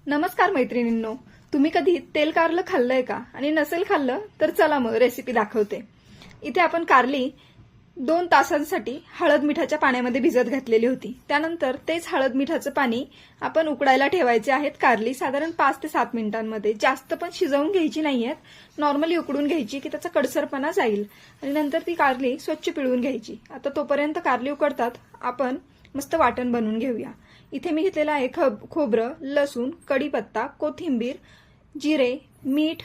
नमस्कार मैत्रिणींनो, तुम्ही कधी तेल कारलं खाल्लंय का? आणि नसेल खाल्लं तर चला मग रेसिपी दाखवते। इथे आपण कारली 2 तासांसाठी हळद मिठाच्या पाण्यामध्ये भिजत घातलेली होती। त्यानंतर तेच हळद मिठाचं पाणी आपण उकडायला ठेवायचे आहेत। कारली साधारण 5 ते 7 मिनिटांमध्ये, जास्त पण शिजवून घ्यायची नाहीयेत, नॉर्मली उकडून घ्यायची की त्याचा कडसरपणा जाईल आणि नंतर ती कारली स्वच्छ पिळून घ्यायची। आता तोपर्यंत कारली उकडतात आपण मस्त वाटण बनवून घेऊया। इथे मी घेतलेला आहे खोबरं, लसूण, कढीपत्ता, कोथिंबीर, जिरे, मीठ,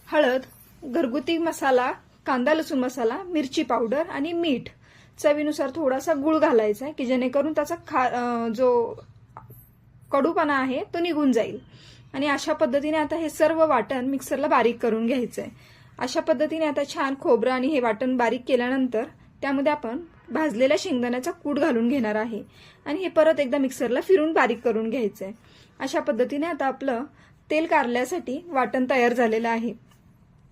हळद, घरगुती मसाला, कांदा लसूण मसाला, मिरची पावडर आणि मीठ, चवीनुसार थोडासा गूळ घालायचा आहे की जेणेकरून त्याचा जो कडूपणा आहे तो निघून जाईल। आणि अशा पद्धतीने आता हे सर्व वाटण मिक्सरला बारीक करून घ्यायचंय। अशा पद्धतीने आता छान खोबरं आणि हे वाटण बारीक केल्यानंतर त्यामध्ये आपण भाजलेल्या शेंगदाण्याचा कूट घालून घेणार आहे आणि हे परत एकदा मिक्सरला फिरून बारीक करून घ्यायचंय। अशा पद्धतीने आता आपलं तेल कारल्यासाठी वाटण तयार झालेलं आहे।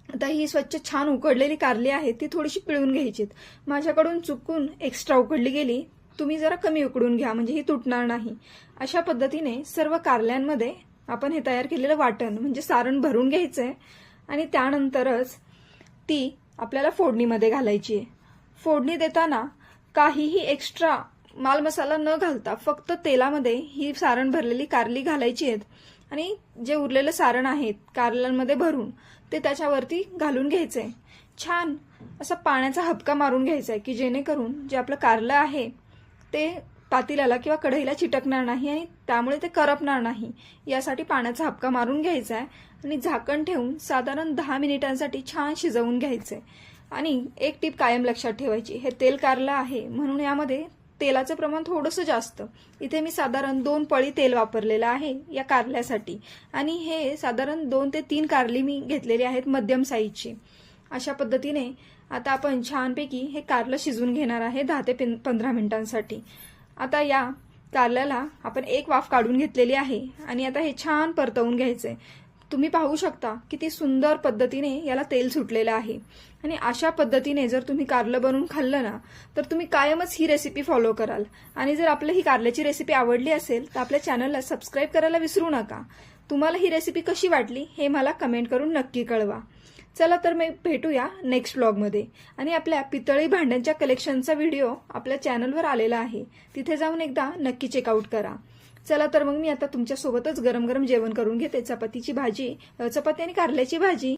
आता ही स्वच्छ छान उकडलेली कारली आहे ती थोडीशी पिळून घ्यायची। माझ्याकडून चुकून एक्स्ट्रा उकडली गेली, तुम्ही जरा कमी उकडून घ्या म्हणजे ही तुटणार नाही। अशा पद्धतीने सर्व कारल्यांमध्ये आपण हे तयार केलेलं वाटण म्हणजे सारण भरून घ्यायचंय आणि त्यानंतरच ती आपल्याला फोडणीमध्ये घालायची आहे। फोडणी देताना काहीही एक्स्ट्रा माल मसाला न घालता फक्त तेलामध्ये ही सारण भरलेली कारली घालायची आहेत आणि जे उरलेलं सारण आहे कारल्यांमध्ये भरून ते त्याच्यावरती घालून घ्यायचंय। छान असा पाण्याचा हबका मारून घ्यायचा आहे की जेणेकरून जे आपलं कारलं आहे ते पातेल्याला किंवा कढईला चिटकणार नाही आणि त्यामुळे ते करपणार नाही, यासाठी पाण्याचा हबका मारून घ्यायचा आहे आणि झाकण ठेवून साधारण 10 मिनिटांसाठी छान शिजवून घ्यायचंय। आणि एक टिप कायम लक्षात ठेवायची, हे तेल कारलं आहे म्हणून यामध्ये तेलाचं प्रमाण थोडंसं जास्त। इथे मी साधारण 2 पळी तेल वापरलेलं आहे या कारल्यासाठी आणि हे साधारण 2 ते 3 कारली मी घेतलेली आहेत मध्यम साईजची। अशा पद्धतीने आता आपण छानपैकी हे कारलं शिजवून घेणार आहे 10 ते 15 मिनिटांसाठी। आता या कारल्याला आपण एक वाफ काढून घेतलेली आहे आणि आता हे छान परतवून घ्यायचंय। तुम्ही पाहू शकता किती सुंदर पद्धतीने याला तेल सुटलेलं आहे आणि अशा पद्धतीने जर तुम्ही कारलं बनवून खाल्लं ना तर तुम्ही कायमच ही रेसिपी फॉलो कराल। आणि जर आपल्याला ही कारल्याची रेसिपी आवडली असेल तर आपल्या चॅनलला सबस्क्राईब करायला विसरू नका। तुम्हाला ही रेसिपी कशी वाटली हे मला कमेंट करून नक्की कळवा। चला तर मी भेटूया नेक्स्ट व्लॉगमध्ये। आणि आपल्या पितळी भांड्यांच्या कलेक्शनचा व्हिडिओ आपल्या चॅनलवर आलेला आहे, तिथे जाऊन एकदा नक्की चेकआउट करा। चला तर मग मी आता तुमच्या सोबतच गरम गरम जेवण करून घेते। चपाती आणि कारल्याची भाजी।